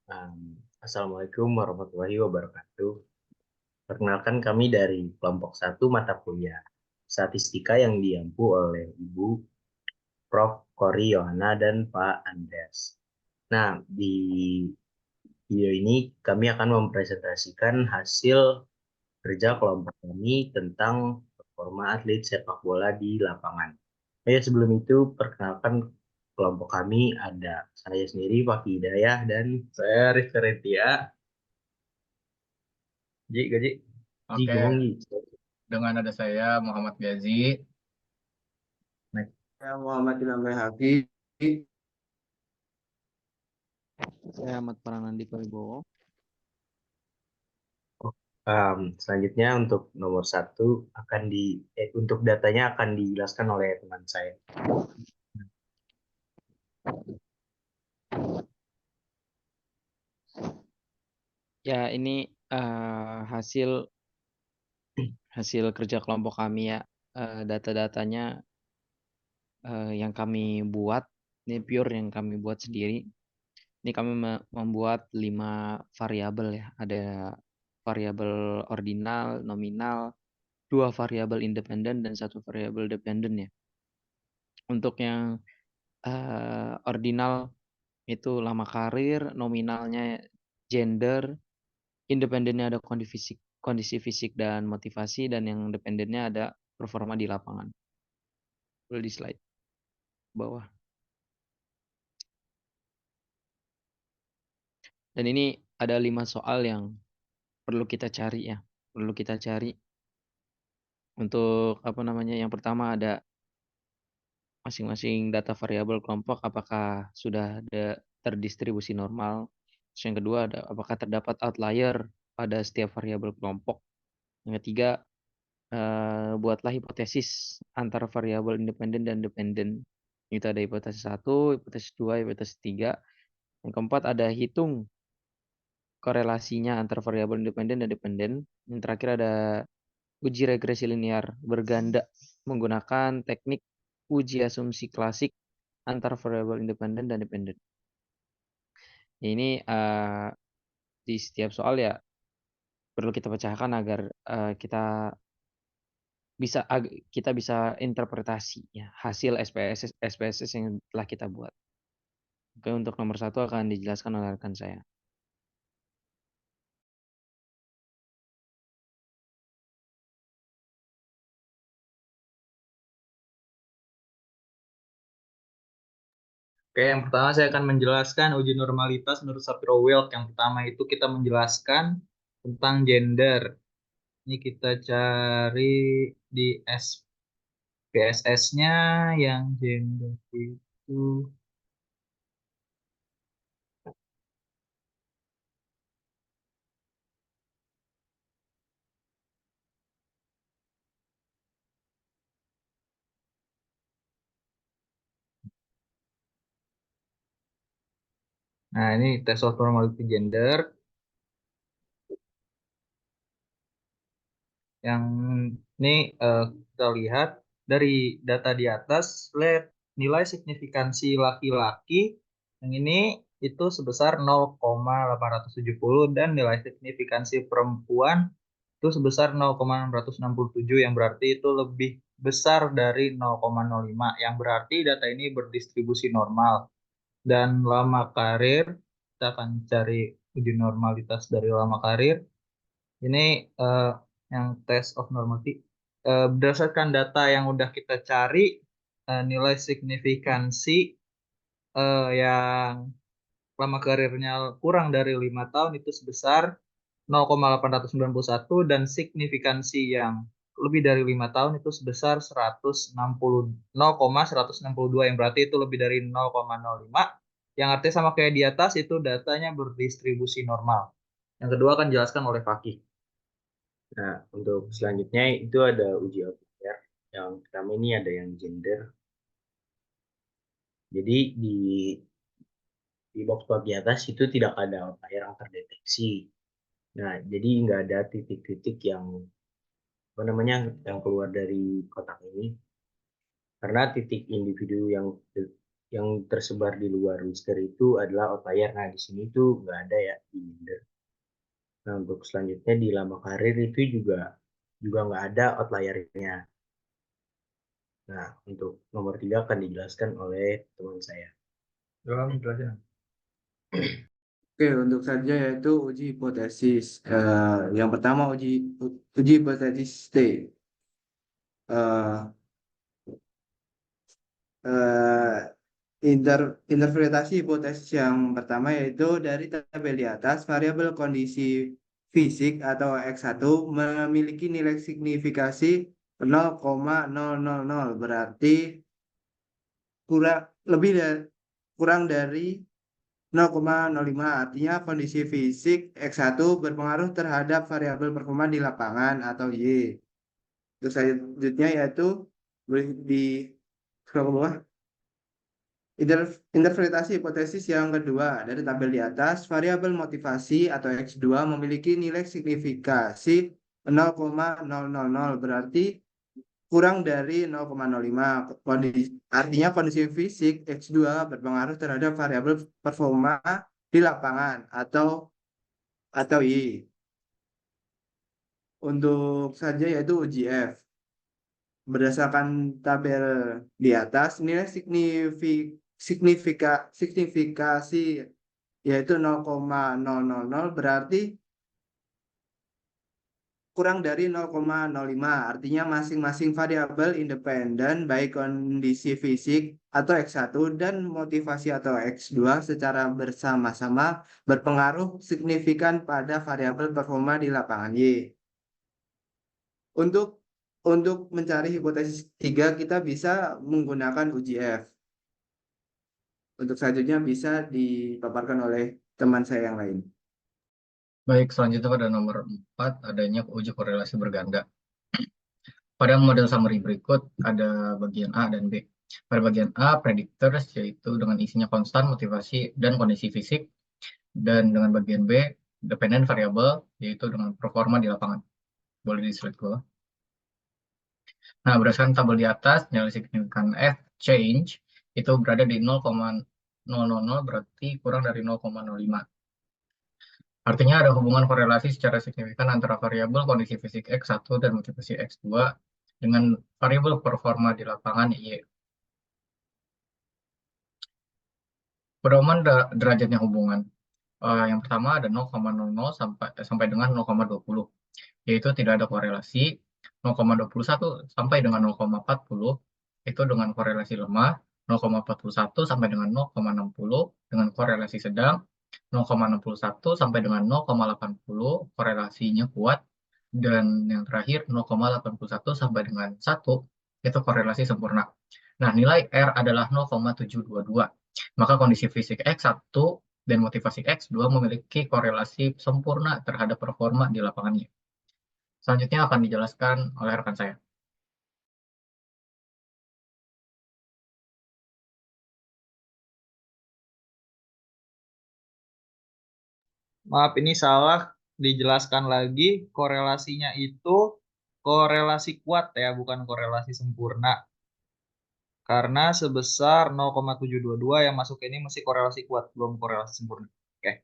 Assalamualaikum warahmatullahi wabarakatuh. Perkenalkan kami dari kelompok satu mata kuliah Statistika yang diampu oleh Ibu Prof. Kori Yohana dan Pak Andreas. Nah, di video ini kami akan mempresentasikan hasil kerja kelompok kami tentang performa atlet sepak bola di lapangan. Sebelum itu, perkenalkan kelompok kami ada saya sendiri, Pak Hidayah, dan saya Rizky Rentia. Ji, gaji. Ji, Oke, ngomong Ji. dengan ada saya Muhammad Gazi. Nah, Saya Muhammad Ilham Haki. Saya Ahmad Pranandika Wibowo. selanjutnya untuk nomor satu untuk datanya akan dijelaskan oleh teman saya. Ya, ini hasil kerja kelompok kami ya. Data-datanya yang kami buat, ini pure yang kami buat sendiri. Ini kami membuat 5 variabel ya. Ada variabel ordinal, nominal, 2 variabel independen dan 1 variabel dependen ya. Untuk yang ordinal itu lama karir, nominalnya gender, independennya ada kondisi fisik dan motivasi, dan yang dependennya ada performa di lapangan. Boleh di slide bawah. Dan ini ada 5 soal yang perlu kita cari ya. Perlu kita cari untuk yang pertama ada masing-masing data variabel kelompok apakah sudah ada terdistribusi normal. Terus yang kedua ada apakah terdapat outlier pada setiap variabel kelompok. Yang ketiga, buatlah hipotesis antara variabel independen dan dependen. Itu ada hipotesis 1, hipotesis 2, hipotesis 3. Yang keempat ada hitung korelasinya antara variabel independen dan dependen. Yang terakhir ada uji regresi linear berganda menggunakan teknik uji asumsi klasik antara variabel independen dan dependen. Ini di setiap soal ya perlu kita pecahkan agar kita bisa interpretasi ya hasil SPSS yang telah kita buat. Oke, untuk nomor 1 akan dijelaskan oleh rekan saya. Oke, yang pertama saya akan menjelaskan uji normalitas menurut Shapiro-Wilk. Yang pertama itu kita menjelaskan tentang gender. Ini kita cari di SPSS-nya yang gender itu. Nah, ini test of normality gender. Yang ini kita lihat dari data di atas, lihat nilai signifikansi laki-laki yang ini itu sebesar 0,870 dan nilai signifikansi perempuan itu sebesar 0,667 yang berarti itu lebih besar dari 0,05 yang berarti data ini berdistribusi normal. Dan lama karir, kita akan cari uji normalitas dari lama karir. Ini yang test of normality. Berdasarkan data yang udah kita cari, nilai signifikansi yang lama karirnya kurang dari 5 tahun itu sebesar 0,891 dan signifikansi yang lebih dari 5 tahun itu sebesar 0,162 yang berarti itu lebih dari 0,05 yang artinya sama kayak di atas itu datanya berdistribusi normal. Yang kedua akan dijelaskan oleh Fakih. Nah, untuk selanjutnya itu ada uji outlier. Yang pertama ini ada yang gender. Jadi di box di atas itu tidak ada outlier yang terdeteksi. Nah, jadi nggak ada titik-titik yang yang keluar dari kotak ini karena titik individu yang tersebar di luar Whisker itu adalah outlier. Nah, di sini tuh nggak ada ya di Minder. Nah, untuk selanjutnya di lama karir itu juga nggak ada outliernya. Nah, untuk nomor 3 akan dijelaskan oleh teman saya. Dalam jelasin. Oke, untuk saja yaitu uji hipotesis. Yang pertama uji hipotesis T. Eh, eh, interpretasi hipotesis yang pertama yaitu dari tabel di atas, variabel kondisi fisik atau X1 memiliki nilai signifikasi 0,000, berarti kurang lebih dari kurang dari 0,05. Artinya kondisi fisik X1 berpengaruh terhadap variabel performa di lapangan atau Y. Terus selanjutnya yaitu di scroll ke bawah. Interpretasi hipotesis yang kedua dari tabel di atas, variabel motivasi atau X2 memiliki nilai signifikasi 0,000, berarti kurang dari 0,05. Artinya kondisi fisik X2 berpengaruh terhadap variabel performa di lapangan atau Y. Untuk saja yaitu uji F. Berdasarkan tabel di atas, nilai signifikasi yaitu 0,000, berarti kurang dari 0,05. Artinya masing-masing variabel independen baik kondisi fisik atau X1 dan motivasi atau X2 secara bersama-sama berpengaruh signifikan pada variabel performa di lapangan Y. Untuk mencari hipotesis 3 kita bisa menggunakan uji F. Untuk selanjutnya bisa dipaparkan oleh teman saya yang lain. Baik, selanjutnya pada nomor 4 adanya uji korelasi berganda. Pada model summary berikut ada bagian A dan B. Pada bagian A, predictors yaitu dengan isinya konstan, motivasi, dan kondisi fisik. Dan dengan bagian B, dependent variable yaitu dengan performa di lapangan. Boleh di slide ke bawah. Nah, berdasarkan tabel di atas, nilai signifikan F change itu berada di 0,000, berarti kurang dari 0,05. Artinya ada hubungan korelasi secara signifikan antara variabel kondisi fisik X1 dan motivasi X2 dengan variabel performa di lapangan Y. Pedoman derajatnya hubungan. Yang pertama ada 0,00 sampai dengan 0,20, yaitu tidak ada korelasi. 0,21 sampai dengan 0,40 itu dengan korelasi lemah. 0,41 sampai dengan 0,60 dengan korelasi sedang. 0,61 sampai dengan 0,80 korelasinya kuat. Dan yang terakhir 0,81 sampai dengan 1 itu korelasi sempurna. Nah, nilai R adalah 0,722. Maka kondisi fisik X1 dan motivasi X2 memiliki korelasi sempurna terhadap performa di lapangannya. Selanjutnya akan dijelaskan oleh rekan saya. Maaf, ini salah. Dijelaskan lagi, korelasinya itu korelasi kuat ya, bukan korelasi sempurna. Karena sebesar 0,722 yang masuk ini mesti korelasi kuat, belum korelasi sempurna. Oke.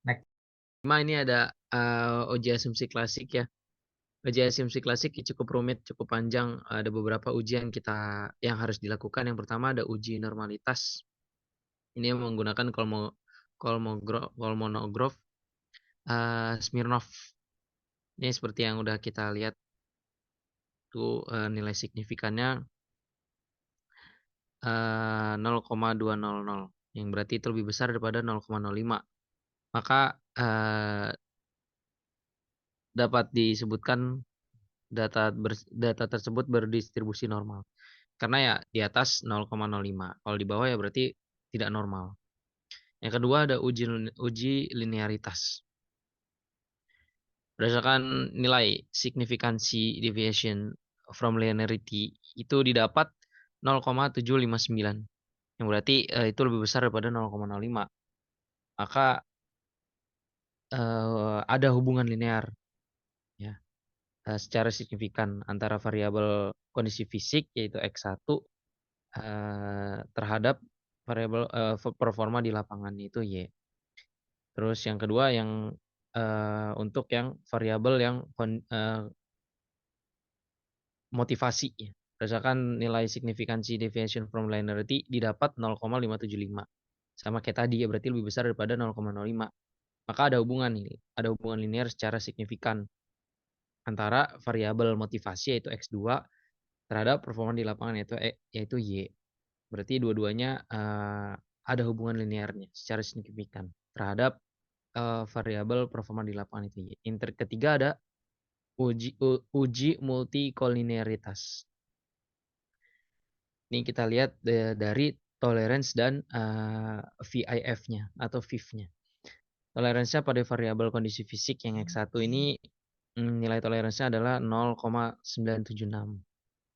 Next. Ini ada uji asumsi klasik ya. Uji asumsi klasik cukup rumit, cukup panjang. Ada beberapa ujian yang harus dilakukan. Yang pertama ada uji normalitas. Ini menggunakan Kolmogorov, Smirnov. Ini seperti yang udah kita lihat tuh, nilai signifikannya 0,200, yang berarti itu lebih besar daripada 0,05. Maka dapat disebutkan data tersebut berdistribusi normal. Karena ya di atas 0,05. Kalau di bawah ya berarti tidak normal. Yang kedua ada uji linearitas. Berdasarkan nilai signifikansi deviation from linearity itu didapat 0,759. Yang berarti itu lebih besar daripada 0,05. Maka ada hubungan linear ya, secara signifikan antara variabel kondisi fisik yaitu X1 terhadap variabel performa di lapangan itu Y. Terus yang kedua yang untuk yang variabel yang motivasi ya. Berdasarkan nilai signifikansi deviation from linearity didapat 0,575. Sama kayak tadi ya, berarti lebih besar daripada 0,05. Maka ada hubungan linear secara signifikan antara variabel motivasi yaitu X2 terhadap performa di lapangan yaitu Y. Berarti dua-duanya ada hubungan linearnya secara signifikan terhadap variabel performa di lapangan itu Y. Yang ketiga ada uji multikolinearitas. Ini kita lihat dari tolerance dan VIF-nya atau VIF-nya. Toleransinya pada variabel kondisi fisik yang X1 ini nilai toleransinya adalah 0,976.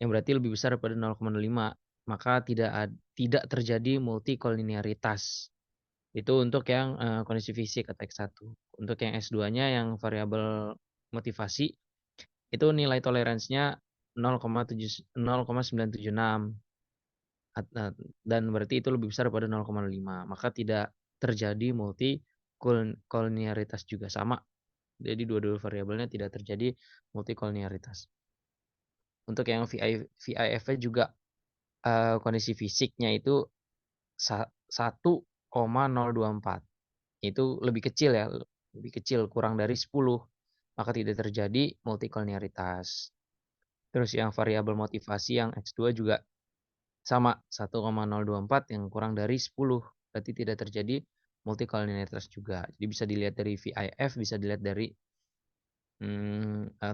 Yang berarti lebih besar daripada 0,05. Maka tidak terjadi multikolinearitas. Itu untuk yang kondisi fisik atau X1. Untuk yang S2-nya yang variabel motivasi itu nilai toleransinya 0,976 dan berarti itu lebih besar daripada 0,5. Maka tidak terjadi multikolinearitas juga sama. Jadi dua-dua variabelnya tidak terjadi multikolinearitas. Untuk yang VIF-nya juga kondisi fisiknya itu 1,024. Itu lebih kecil ya, lebih kecil, kurang dari 10. Maka tidak terjadi multikolinearitas. Terus yang variabel motivasi yang X2 juga sama 1,024 yang kurang dari 10. Berarti tidak terjadi multikolinearitas juga. Jadi bisa dilihat dari VIF, bisa dilihat dari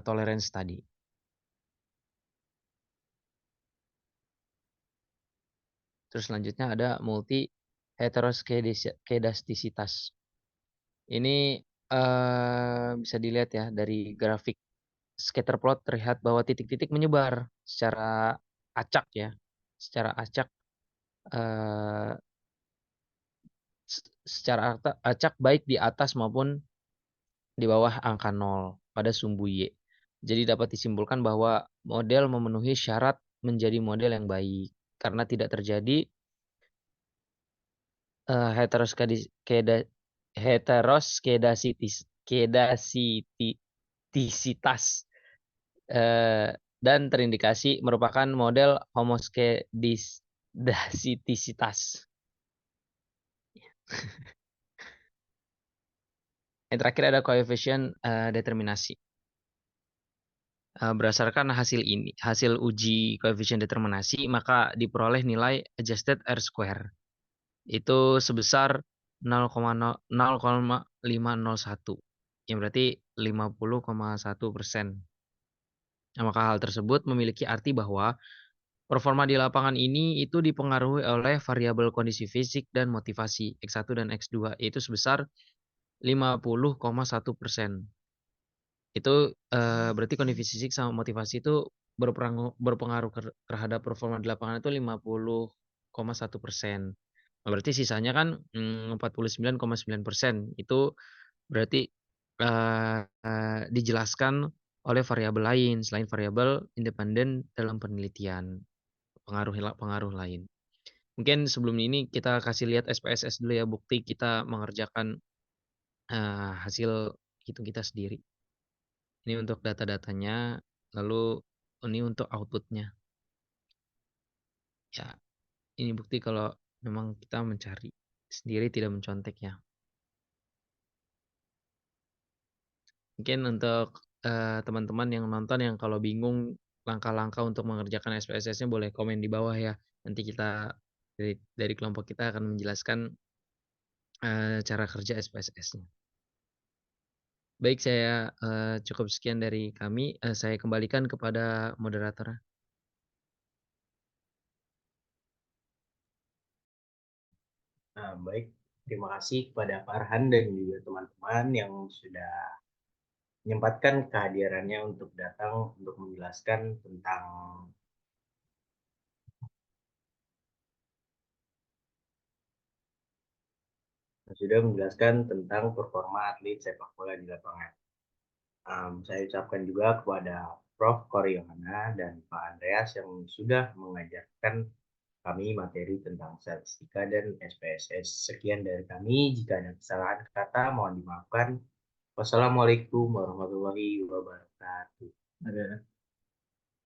tolerance tadi. Terus selanjutnya ada multi heteroskedastisitas. Ini bisa dilihat ya dari grafik scatter plot terlihat bahwa titik-titik menyebar secara acak ya. Secara acak baik di atas maupun di bawah angka 0 pada sumbu Y. Jadi dapat disimpulkan bahwa model memenuhi syarat menjadi model yang baik karena tidak terjadi heteroskedasitisitas dan terindikasi merupakan model homoskedasitisitas. Yang terakhir ada koefisien determinasi. Berdasarkan hasil uji koefisien determinasi, maka diperoleh nilai adjusted R-square. Itu sebesar 0,501. Yang berarti 50,1%. Nah, maka hal tersebut memiliki arti bahwa performa di lapangan ini itu dipengaruhi oleh variabel kondisi fisik dan motivasi X1 dan X2, yaitu sebesar 50,1%. Itu berarti kondisi fisik sama motivasi itu berpengaruh terhadap performa di lapangan itu 50,1%. Nah, berarti sisanya kan 49,9%. Itu berarti dijelaskan oleh variabel lain selain variabel independen dalam penelitian, pengaruh lain. Mungkin sebelum ini kita kasih lihat SPSS dulu ya, bukti kita mengerjakan hasil hitung kita sendiri. Ini untuk data-datanya, lalu ini untuk outputnya. Ya, ini bukti kalau memang kita mencari sendiri tidak mencontek ya. Mungkin untuk teman-teman yang nonton yang kalau bingung langkah-langkah untuk mengerjakan SPSS-nya boleh komen di bawah ya. Nanti kita dari kelompok kita akan menjelaskan cara kerja SPSS-nya. Baik, saya cukup sekian dari kami. Saya kembalikan kepada moderator. Nah, baik, terima kasih kepada Pak Arhan dan juga teman-teman yang sudah menyempatkan kehadirannya untuk datang untuk menjelaskan tentang performa atlet sepak bola di lapangan. Saya ucapkan juga kepada Prof. Koryona dan Pak Andreas yang sudah mengajarkan kami materi tentang statistika dan SPSS. Sekian dari kami. Jika ada kesalahan kata, mohon dimaafkan. Wassalamualaikum warahmatullahi wabarakatuh. Ada